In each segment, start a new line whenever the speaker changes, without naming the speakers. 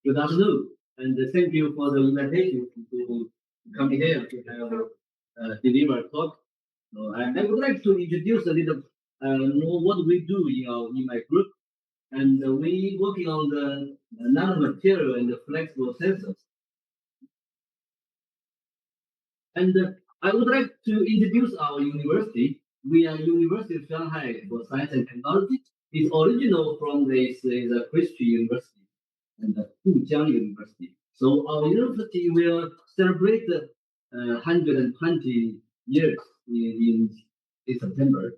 Good afternoon, and thank you for the invitation to come here to have deliver a talk. I would like to introduce a little more what we do in my group, and we working on the nanomaterial and the flexible sensors. And I would like to introduce our university. We are University of Shanghai for Science and Technology. It's original from this is a Christian university and the Zhigang University. So our university will celebrate the 120 years in September.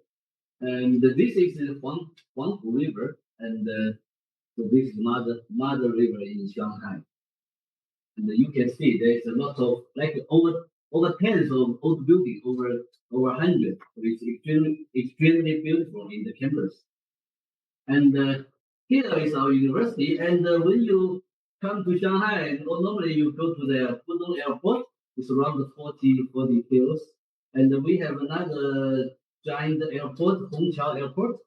And this is the Huangpu River, and so this is Mother River in Shanghai. And you can see there's a lot of like over tens of old buildings, over 100. It's extremely beautiful in the campus. And here is our university. And when you come to Shanghai, and normally you go to the Pudong airport, it's around 40 kilos. And we have another giant airport, Hongqiao Airport,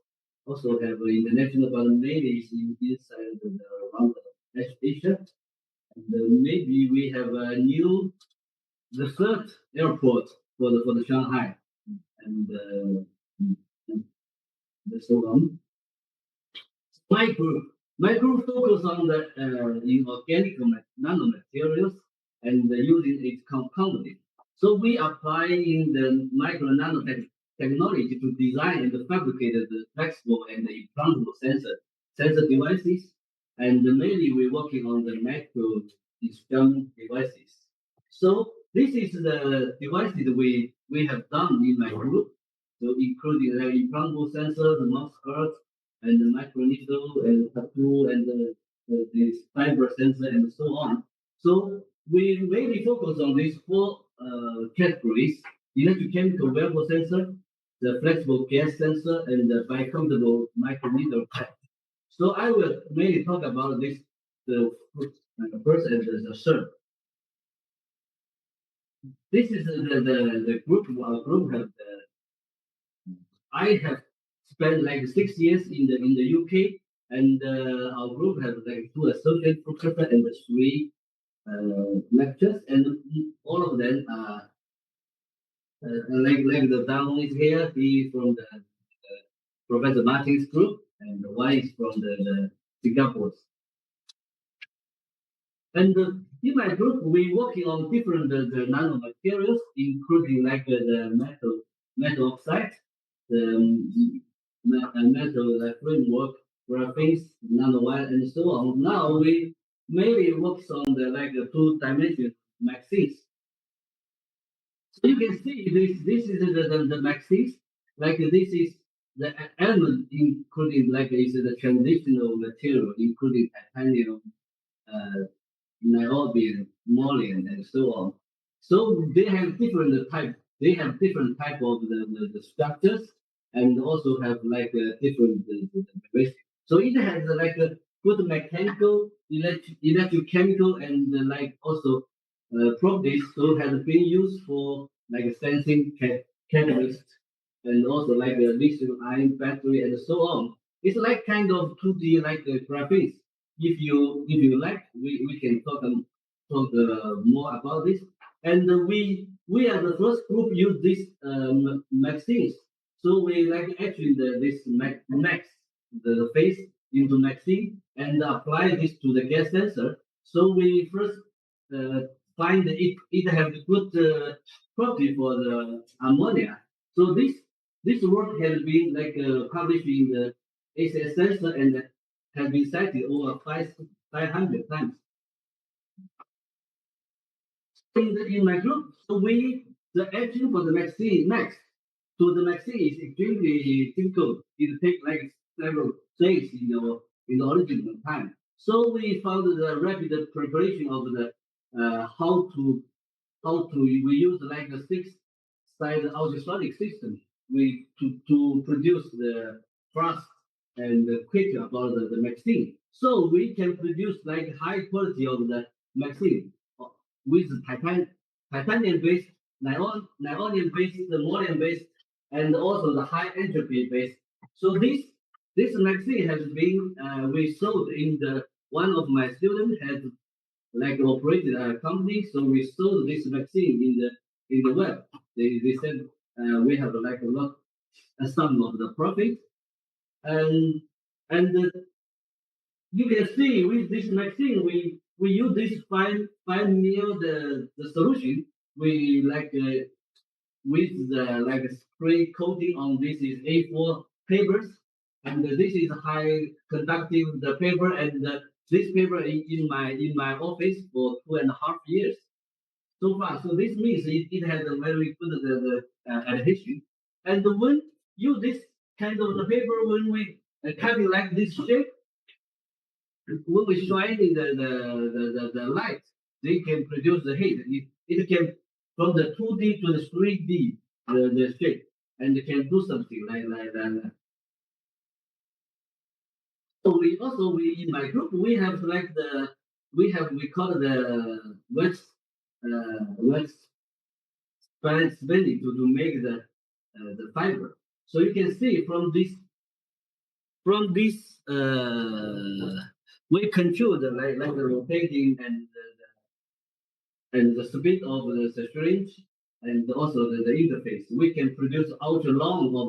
also have international, but mainly is inside around Asia. And maybe we have the third airport for the Shanghai, and so on. My group focus on the inorganic nanomaterials and using its compounding. So we apply in the micro nanotech technology to design and fabricate the flexible and implantable sensor devices, and mainly we're working on the macro discussion devices. So this is the devices we have done in my group. So including the implantable sensor, the mouse guard, and the microneedle and tattoo and this fiber sensor and so on. So we mainly focus on these four categories: electrochemical wearable sensor, the flexible gas sensor, and the bicompatible microneedle tech. So I will mainly talk about this the first and the third. This is the group. Our group have I have spent like 6 years in the UK, and our group has like two associate professors and three lectures, and all of them are like the down is here. He from the Professor Martin's group, and one is from the Singapore. And in my group, we working on different the nanomaterials, including like the metal oxide, the metal framework, graphics, nanowire, and so on. Now we mainly works on the like the two-dimensional maxis. So you can see this is the maxis. Like this is the element including like is the transitional material, including titanium, niobium, molybdenum, and so on. So they have different type. They have different type of the structures, and also have like different the so it has like a good mechanical, electrochemical, and like also properties. So has been used for like sensing catalyst, and also like a lithium ion battery and so on. It's like kind of 2D like graphics. If you like, we can talk more about this. And we are the first group use this vaccines. So we like actually this max the face into vaccine and apply this to the gas sensor. So we first uh, find it have good property for the ammonia. So this work has been like published in the ACS sensor and has been cited over 500 times in my group. So the action for the vaccine max to the vaccine is extremely difficult. It takes like several days in the original time. So we found the rapid preparation of the how to we use like a six-side ultrasonic system to produce the fast and quick about the vaccine. So we can produce like high quality of the vaccine with titanium based, niobium based, the molybdenum based, and also the high entropy based. So this vaccine has been we sold in the one of my students had like operated a company, so we sold this vaccine in the web. They said we have like a lot, a sum of the profit, and and you can see with this vaccine, we use this 5 ml the solution. We like with the like spray coating on this is A4 papers, and this is high conductive the paper, and this paper in my office for 2.5 years so far. So this means it has a very good adhesion. And when you this kind of the paper, when we cut it like this shape, when we shining the light, they can produce the heat. It can from the 2D to the 3D the shape, and it can do something like that. So we in my group we have like we call it the wax spending to make the fiber. So you can see from this we control the like the rotating and the speed of the syringe and also the interface. We can produce ultra long of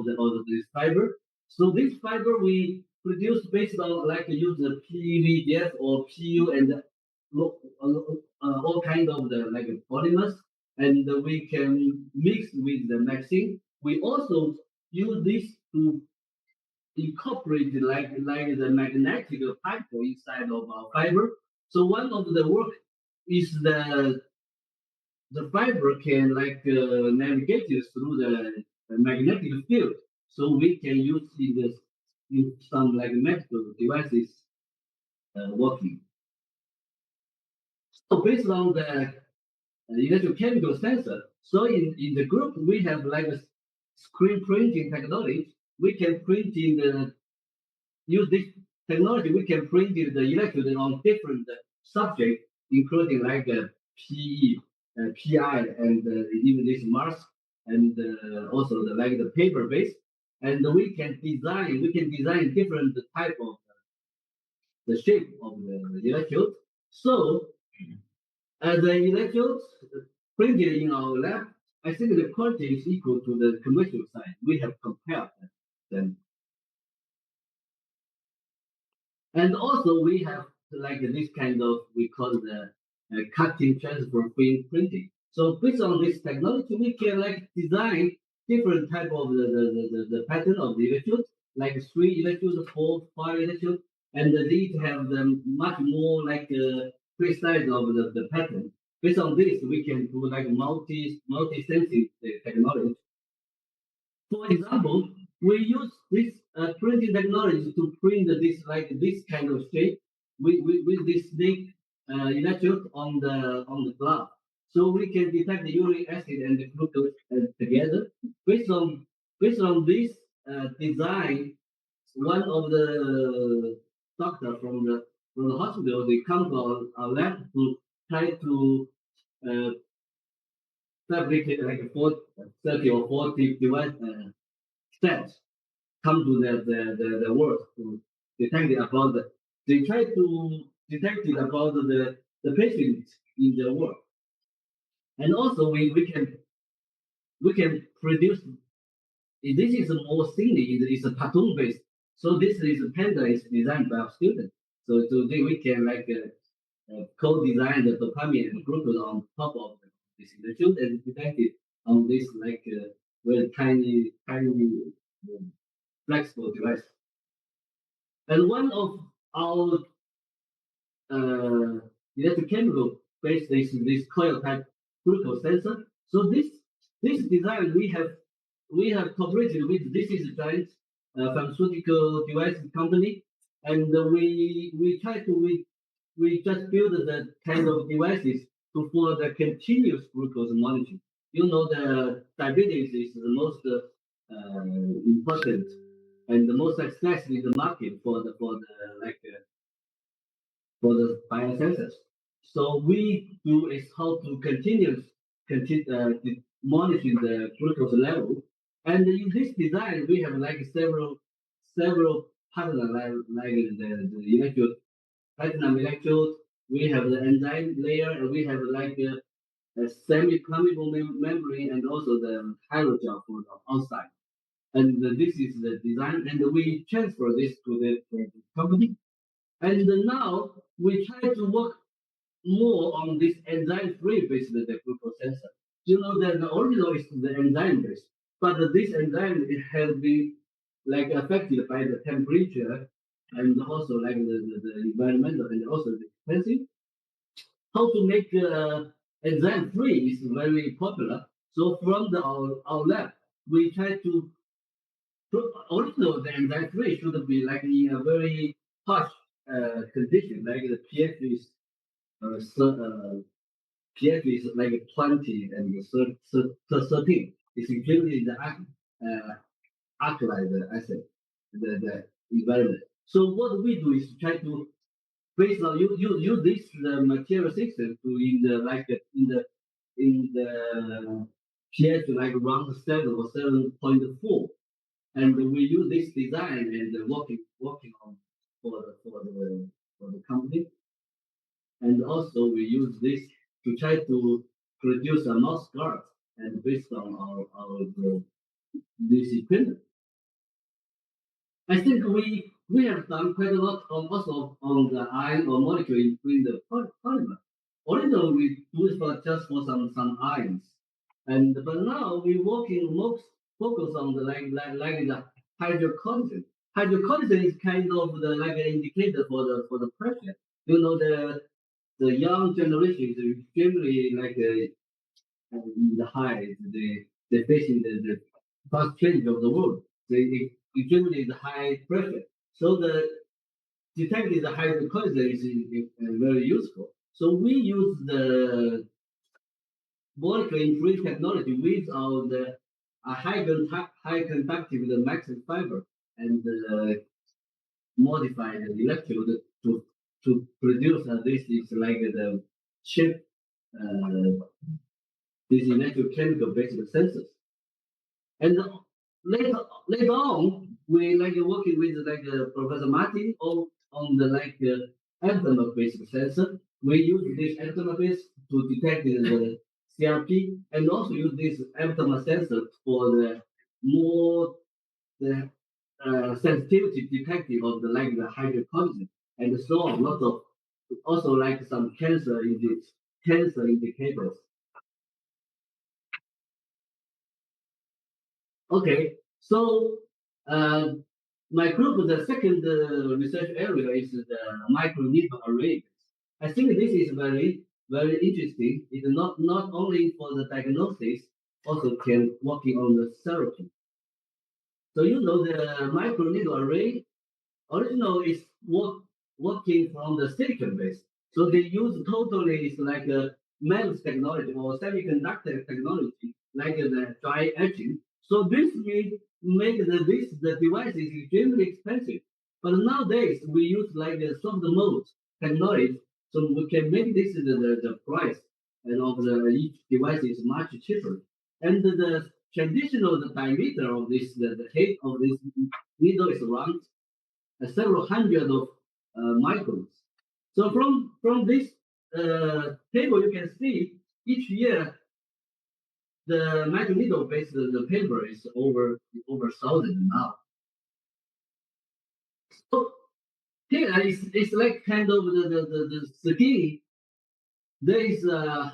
this fiber. So this fiber we produce based on like use the PVDF or PU and all kind of the like polymers, and we can mix with the vaccine. We also use this to incorporate like the magnetic particle inside of our fiber. So one of the work is the fiber can like navigate it through the magnetic field, so we can use in some like medical devices working. So based on the electrochemical sensor, so in the group we have like a screen printing technology. We can print in the use this technology. We can print the electrode on different subjects, including like PE, PI, and even this Mars, and also like the paper base. And we can design different type of the shape of the electrode. So as the electrodes printed in our lab, I think the quality is equal to the commercial side. We have compared them. And also we have like this kind of, we call the cutting transfer film printing. So based on this technology, we can like design different type of the pattern of the electrodes, like 3 electrodes, 4, 5 electrodes, and they have them much more like precise of the pattern. Based on this, we can do like multi sensing technology. For example, we use this printing technology to print this like this kind of shape with this snake electrode on the glass. So we can detect the uric acid and the glucose together. Based on this design, one of the doctor from the hospital, they come to our lab to try to uh, fabricate like a 30 or 40 device steps come to the world to detect it about they try to detect it about the patient in the world. And also we can produce this is more thinly, it's a cartoon based. So this is a panda is designed by our student. So today we can like co-design the dopamine and glucose on top of this electrode and detect it on this like very tiny flexible device. And one of our uh, electrochemical based this coil type glucose sensor. So this design we have cooperated with this is a giant pharmaceutical device company, and we try to we just build the kind of devices to for the continuous glucose monitoring. You know the diabetes is the most important and the most success in the market for the like for the biosensors. So we do is how to monitoring the glucose level. And in this design, we have like several partners like the electrode. platinum electrode, we have the enzyme layer, and we have like a semi-permeable membrane, and also the hydrogel for the outside. And this is the design, and we transfer this to the company. And now we try to work more on this enzyme-free based the glucose sensor. You know that the original is the enzyme based, but this enzyme it has been like affected by the temperature and also like the environmental and also the expensive. How to make enzyme free is very popular. So from our lab, we try to also the enzyme free should be like in a very harsh condition, like the pH is pH is like 20 and 13. It's usually the alkali acid, the environment. So what we do is try to based on you use this the material system to in the like in the pH like around 7 or 7.4, and we use this design and working on for the company, and also we use this to try to produce a mouse guard, and based on our this equipment. I think we have done quite a lot of also on the ion or molecule in the polymer. Originally, we do it for just for some ions, and but now we working most focus on the like the hydrocortisone. Hydrocortisone is kind of the like an indicator for the pressure. You know the young generation is extremely like in the high, they facing the fast change of the world. They generally the high pressure. So the detecting the hydrocortisone is very useful. So we use the molecular free technology with our the high conductive the maximum fiber and modify the electrode to produce this is like the chip this electrochemical based sensors. And later on, we like working with like Professor Martin on the like ethanol based sensor. We use this ethanol base to detect the CRP and also use this ethanol sensor for the more the sensitivity detecting of the like the hydrocortisone and so on. Lots of also like some cancer indicators. Okay, so uh, my group, the second research area is the microneedle array. I think this is very interesting. It's not only for the diagnosis, also can working on the therapy. So you know the microneedle array original is working from the silicon base. So they use totally is like a MEMS technology or semiconductor technology, like the dry etching. So this make the device is extremely expensive. But nowadays we use like the soft mode technology, so we can make this the price and of the each device is much cheaper. And the traditional the diameter of this the height of this needle is around several hundred of microns. So from this table, you can see each year the microneedle based the paper is over 1,000 now. So here it's like kind of the skin. There is a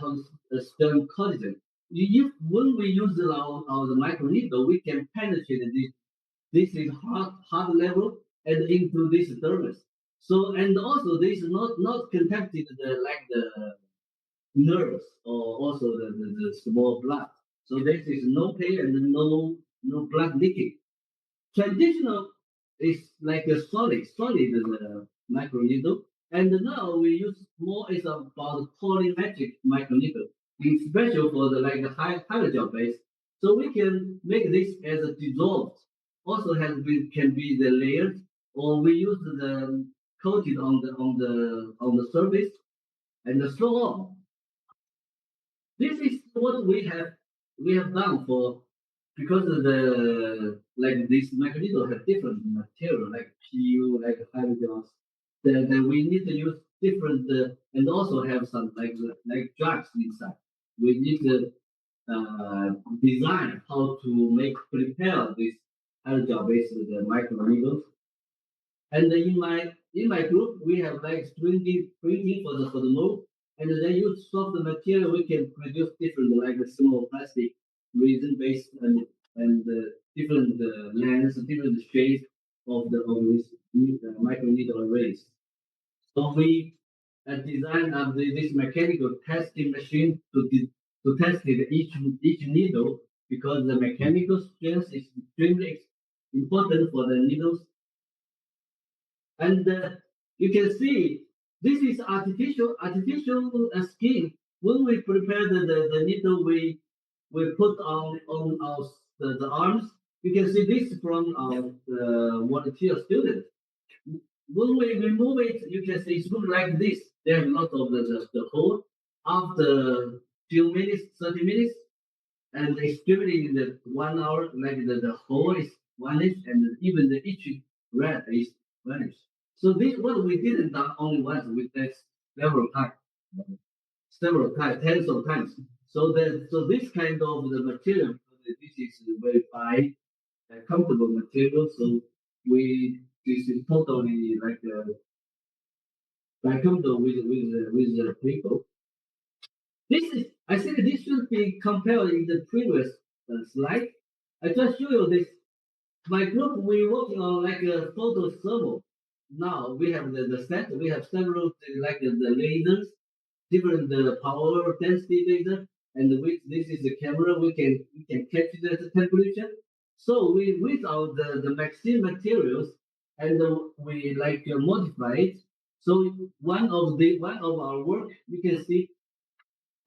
stem collagen. When we use our the microneedle, we can penetrate this is hard level and into this dermis. So and also this is not contacted like the nerves or also the small blood. So this is no pain and no blood leaking. Traditional is like a solid microneedle, and now we use more is about polymetric microneedle, it's special for the like high hydrogel base. So we can make this as a dissolved. Also has been can be the layered, or we use the coated on the surface and so on. This is what we have done for because of the like this mechanism have different material like PU like hydrogels. that we need to use different and also have some like drugs inside. We need to design how to make prepare this hydrogel based microneedles. And in my group, we have like printing for the mold, and then use soft material. We can produce different like small plastic resin based and different lengths, different shapes of this micro needle arrays. So we designed this mechanical testing machine to test each needle because the mechanical strength is extremely important for the needles. And you can see this is artificial skin. When we prepare the needle, we put on our the arms. You can see this from our volunteer student. When we remove it, you can see it looks like this. There are a lot of the hole. After few minutes, 30 minutes, and it's given in the 1 hour, like the whole is vanished, and even the each red is vanished. So this what we didn't done only once, we did several times, tens of times. So this kind of the material, this is very fine, comfortable material. So this is totally like comfortable with the people. This is, I think this should be compared in the previous slide. I just show you this. My group, we working on like a photo thermal. Now we have the set, we have several like the lasers, different power density laser, and with this is the camera, we can capture the temperature. So we without the vaccine materials, and we like modify it. So one of our work, you can see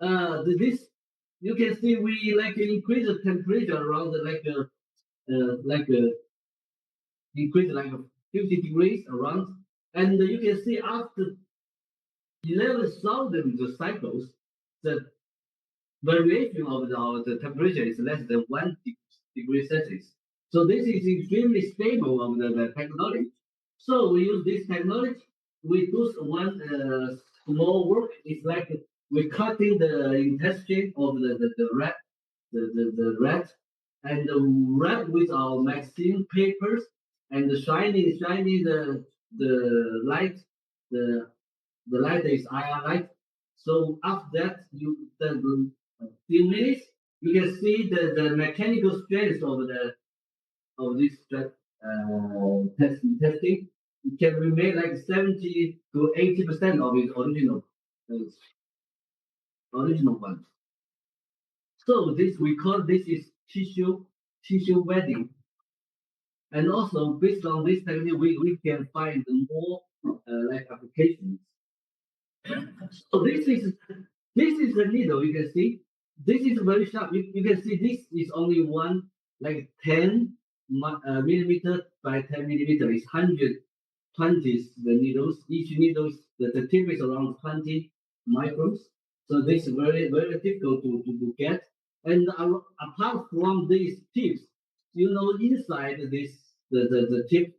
this you can see we like increase the temperature around like increase like 50 degrees around, and you can see after 11,000 cycles, the variation of the temperature is less than 1 degree Celsius. So this is extremely stable of the technology. So we use this technology. We do one small work. It's like we cutting the intestine of the rat, the rat, and wrap with our magazine papers and shining the light, the the light is IR light. So after that, you then a few minutes, you can see the mechanical strength of this testing. It can remain like 70 to 80% of its original one. So this we call this is tissue wedding, and also based on this technique, we can find more like applications. So this is the needle. You can see this is very sharp. You can see this is only one like 10 millimeter by 10 millimeter. It's 120 the needles. Each needle the tip is around 20 microns. So this is very difficult to get. And apart from these tips, inside this the tip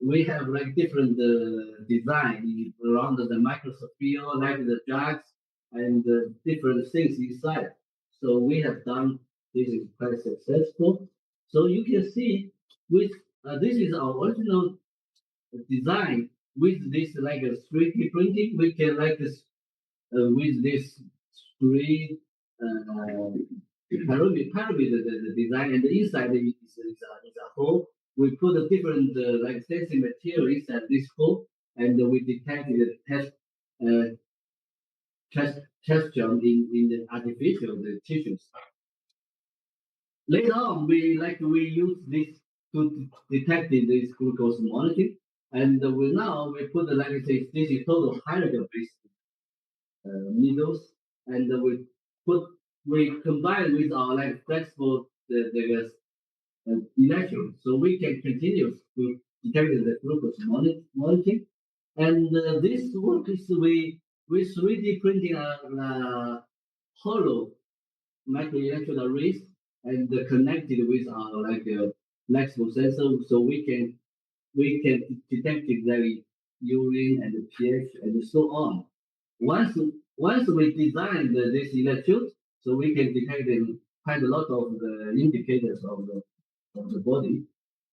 we have like different design around the microsphere, like the drugs and different things inside. So we have done this is quite successful. So you can see with this is our original design with this like a 3D printing. We can like this with this three pyramid the design, and the inside is a hole. We put a different like sensing material inside this hole, and we detected the uh, test germ in the artificial the tissues. Later on, we use this to detect this glucose molecule, and we put like I say this is total hydrogen based needles, and put we combine with our like flexible electrode, so we can continue to detect the glucose molecule. And this work is we 3D printing a hollow microelectrode arrays and connected with our like flexible sensor, so we can detect it very urine, and the pH, and so on. Once once we design this electrode, so we can detect quite a lot of the indicators of the body.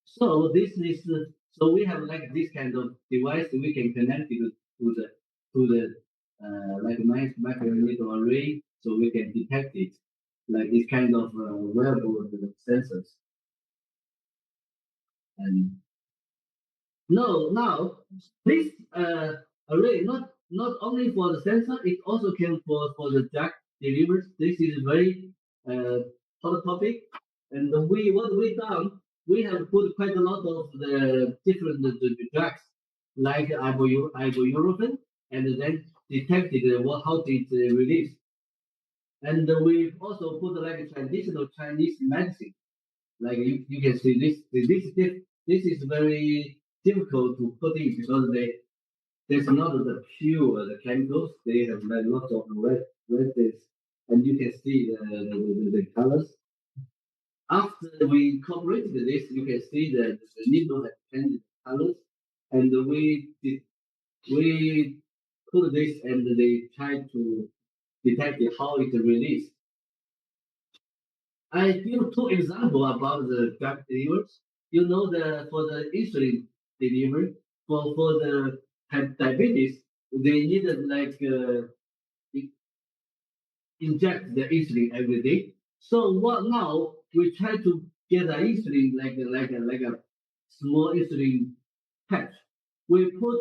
So this is so we have like this kind of device we can connect it to the like microneedle array, so we can detect it like this kind of wearable sensors. And no, now this array not only for the sensor, it also can for the jack delivers. This is very hot topic, and we what we done, we have put quite a lot of the different the jacks like ibuprofen, and then detected what how it release. And we've also put like a traditional Chinese medicine. Like you can see this is very difficult to put in because there's not the pure the chemicals. They have like lots of redness, and you can see the colors. After we incorporated this, you can see that the needle has changed colors, and we put this and they try to detect how it released. I give two examples about the drug delivers. You know the for the insulin delivery for the diabetes, they needed like inject the insulin every day. So what now we try to get the insulin like a small insulin patch. We put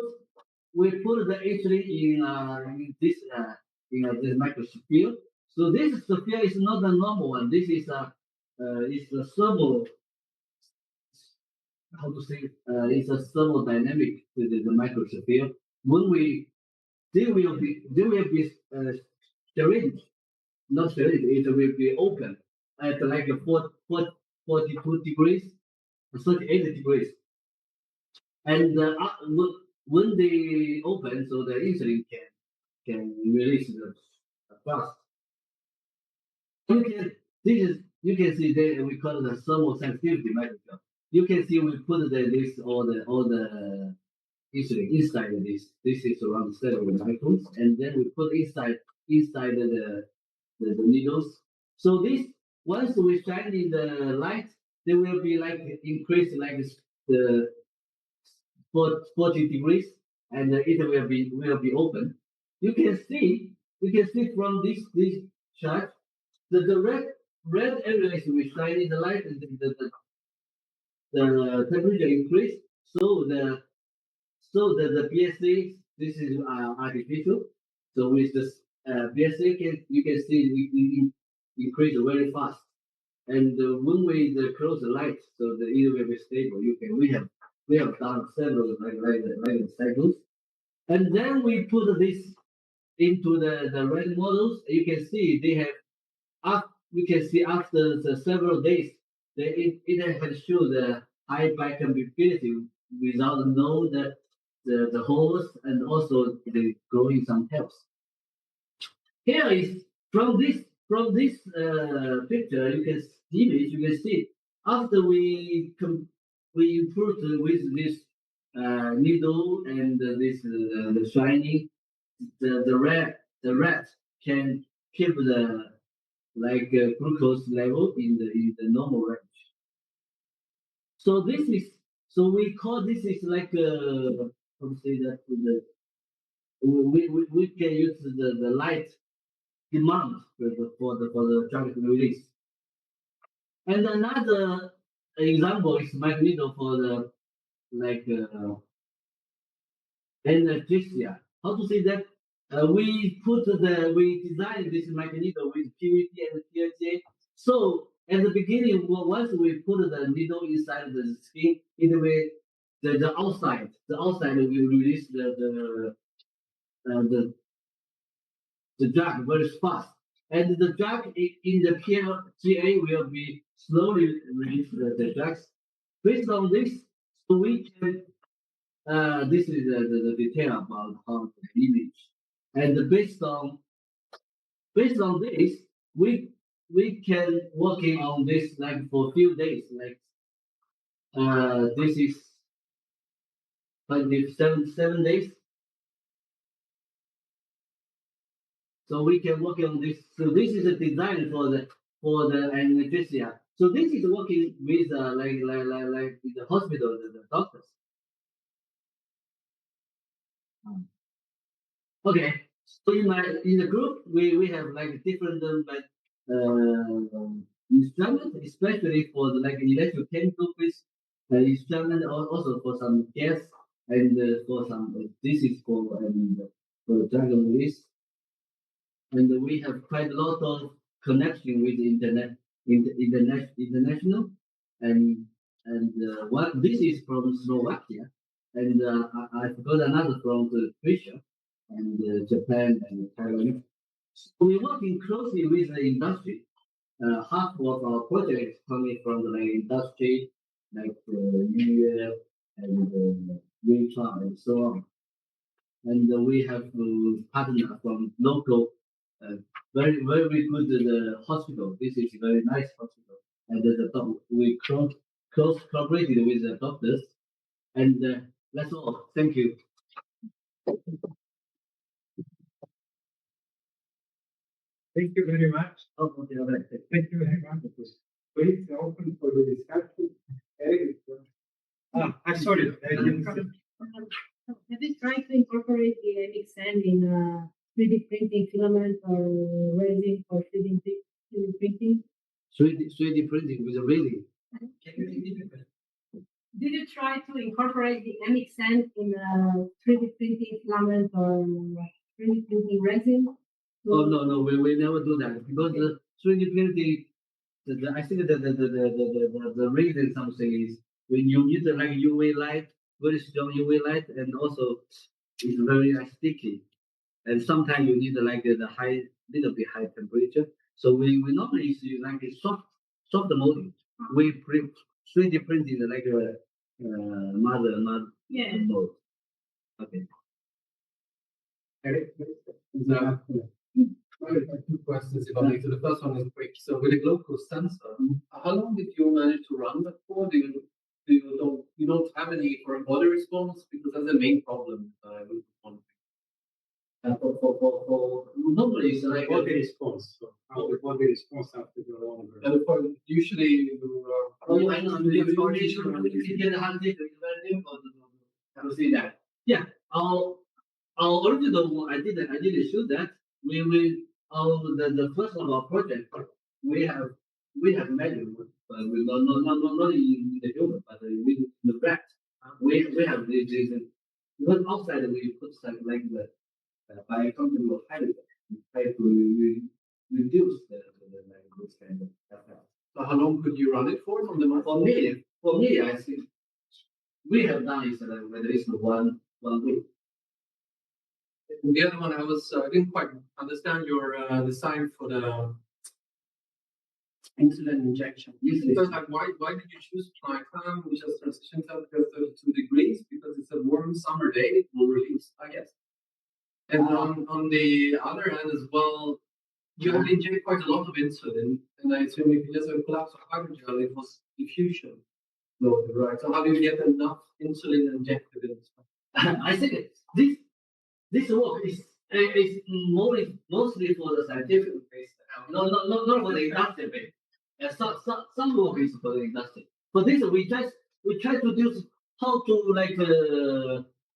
we put the insulin in this microsphere. So this sphere is not a normal one. This is a thermal how to say it's a thermodynamic the microsphere. When we they will be syringe not sterility, it will be open at like 42 degrees, 38 degrees. And when they open, so the insulin can release the fast. You can you can see that we call it the thermal sensitivity microscope. You can see we put this all the insulin inside of this. This is around 7 microns, and then we put inside the needles. So this once we shine in the light, they will be like increase like the 40 degrees, and it will be open. You can see from this chart that the red areas we shine in the light, and the temperature increase. So the PSA, this is artificial. So with this PSA, you can see it increase very fast. And when we close the light, so the it will be stable. We have done several like cycles, and then we put this into the red models. You can see they have we can see after the several days, it has shown the high biocompatibility without know the holes and also the growing some health. Here is from this picture you can image you can see after we improved with this needle and this the shiny the rat can keep the like glucose level in the normal range. So this is so we call this is like how to say that we can use the light demand for the traffic release. And another example is magneto for the like anesthesia. How to say that? We designed this magneto with PVT and PLCA. So at the beginning, once we put the needle inside the skin, it will the outside will release the drug very fast. And the drug in the PLCA will be slowly release the drugs. Based on this, so we can this is the detail about how the image. And based on this, we can working on this like for a few days. Like this is 7 days. So we can work on this. So this is a design for the anesthesia. So this is working with like the hospital, the doctors. Okay. So in the group we have like different like instruments, especially for the like electrochemical quiz instrument, also for some gas and for some this is for drug release. And we have quite a lot of connection with international, and what this is from Slovakia, and I forgot another from the Russia and Japan and Taiwan. So we're working closely with the industry. Half of our projects coming from the like, industry, like UL and Wintra and so on. And we have partner from local, uh, very good hospital. This is a very nice hospital, and we close collaborated with the doctors, and that's all. Thank you.
Thank you very much.
Oh, okay, all right.
Thank you very much. It was great and open for the discussion. Eric, I'm sorry.
Have you tried to incorporate the MXN in 3D printing filament or resin for 3D printing?
3D printing with a resin. Can you repeat it?
Did you try to incorporate the MXN in 3D printing filament or 3D printing resin?
Oh no, we never do that because the 3D printing, I think the reason something is when you use the like UV light, very strong UV light, and also it's very sticky. And sometimes you need like the high, little bit high temperature. So we normally use like a soft molding. We print 3D printing like a mother
Yeah.
mold. Okay.
Eric,
I have two questions if I may. So the first one is quick. So with a glucose sensor, how long did you manage to run that for? You don't have any for a body response because that's the main problem with one
For normally it's like
body response. So how the body response after the longer.
and for usually
I know you get a hard it's very difficult to see that. Yeah, our original one, I didn't shoot that. We the first of our project we have measured, but we not in the human, but in the rat. We have this because outside we put something like the by company of hydrogen, we try to reduce the like this kind of effect.
so how long could you run it for the month?
For me, I think we have done it at least one week.
And the other one I didn't quite understand your design for the insulin injection.
Usually,
So like why did you choose nighttime, which has transition temperature 32 degrees? Because it's a warm summer day, it will release, I guess. And on the other hand as well, you have injected quite a lot of insulin, and I assume if you just have a collapse of hydrogel, it was diffusion. No, right. So how do you get enough insulin injected in this?
I think this work is mostly for the scientific base, not for the industrial base. Some work is for the industry. For this, we try to do how to like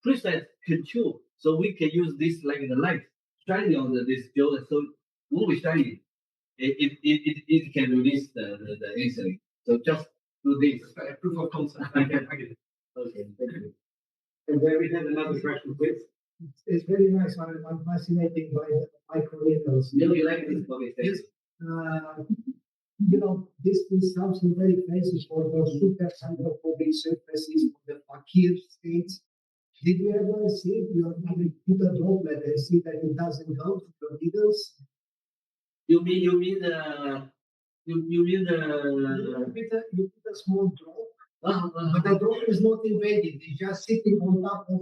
precise control, so we can use this like the light shining on this gel. So when we shine it can release the insulin. So just do this.
Proof of concept. I get it.
Okay, thank you.
And then we had another question, please.
It's very nice. I'm fascinated by the microneedles.
You like this? Okay, thank
Yes.
you.
This is something very fancy for the super hydrophobic surfaces of the fakir states. Did you ever see your put a droplet and see that it doesn't go to the needles?
You mean the
You put a small drop,
uh,
but the drop is not invaded. It's just sitting on top of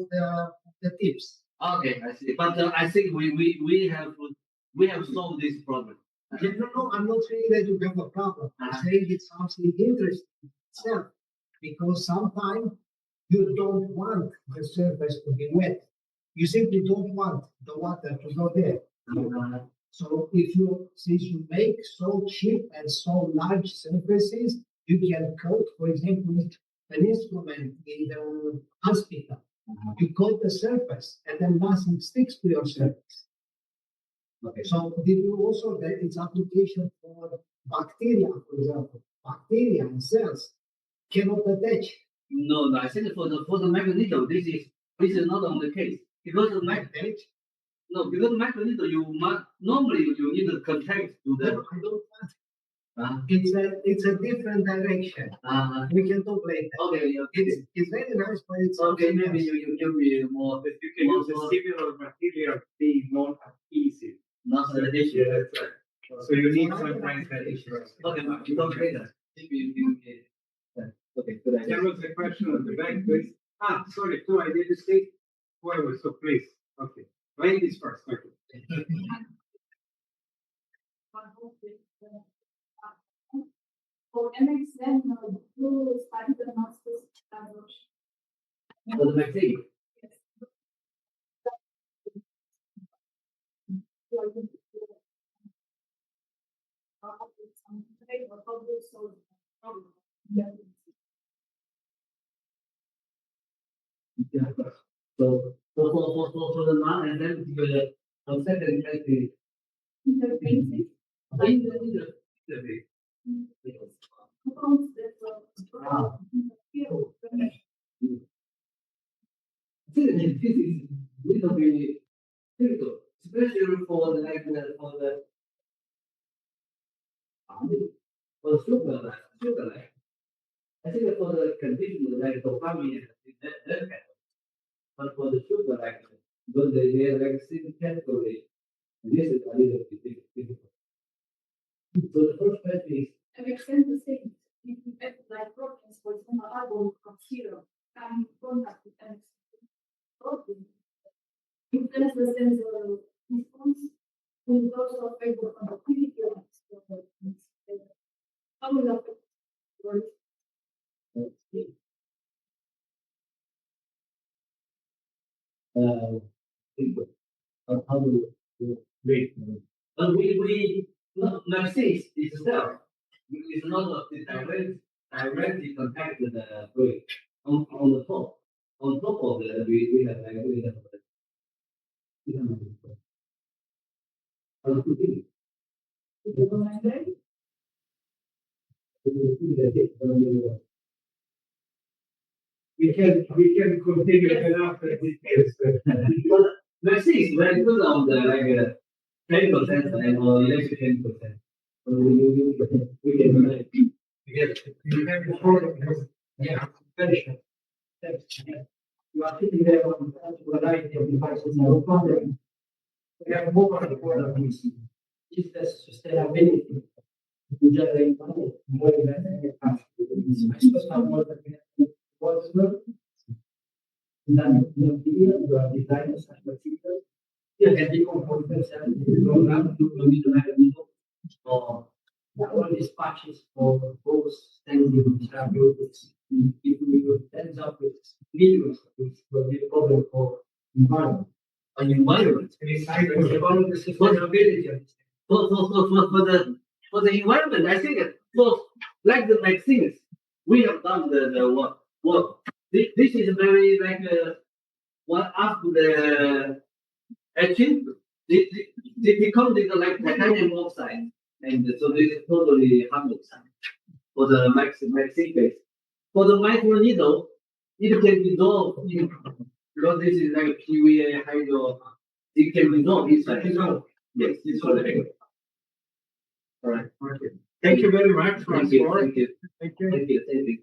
the tips.
okay, I see. But I think we have solved this problem.
No, I'm not saying that you have a problem. I'm saying it's something interesting itself. Because sometimes you don't want the surface to be wet. You simply don't want the water to go there. So since you make so cheap and so large surfaces, you can coat, for example, an instrument in the hospital. You coat the surface and then nothing sticks to your surface.
Okay.
So did you also get its application for bacteria, for example? Bacteria and cells cannot attach.
No, I think for the Microneedle, this is not on the case because the
Attach.
because Microneedle normally you need to contact to the.
No, I don't want.
Uh,
It's a different direction. We can talk later.
okay,
It's very nice, but it's
okay.
something
Maybe
else.
you give me more.
You can use a similar material being not adhesive.
Not the issue.
Yeah, that's right. So you need
For other
sometimes that
applications.
Okay, you don't say that. Maybe you give me. Okay, good idea.
There was a question on the back, please. Sorry, two, I didn't say. Whoever, so please. Okay. Ladies first. Okay.
For MXN, blue started the master's approach.
For the vaccine.
Yes.
Yeah. So for the non and then the second category.
Interpainting.
This is little bit difficult, especially for the for sugar like. I think for the condition like dopamine that kind of, but for the sugar like because they are like same category, this is a little bit difficult. So the first question is
MXN the same. If you get like proteins, for example, album from zero, come in contact with MXN protein. Influence the sensor response and also affect the conductivity of the proteins. How will affect your
input on how to rate. But we not vaccines itself is not a directly contact with the brain on the top. On top of that, we have two things.
We can continue it after details.
But vaccines very good on the chemical sense and or electrochemical sense. So we can
Yeah, very sure. You are sitting there on a variety of devices, no problem. We have more important things. It's the sustainability. To generate money, more than any past. I suppose now more than what's good. Then you are designers and materials. You can decompose themselves. You don't have to need to have a needle. Or all these patches for both standing therapeutics. If we end up with millions, it will be a problem for environment.
an environment.
Recycling, about the sustainability of this.
For the environment, I think for like the vaccines, we have done the work. This is very like what after the etching, they become like titanium oxide, and so this is totally harmless for the vaccine base. For the microneedle, it can dissolve in because this is like PVA hydro. It can dissolve inside. Yes, it's for the all right.
Okay. Thank you very much.
Thank you. Thank you.
Thank you.
Thank you. Thank you.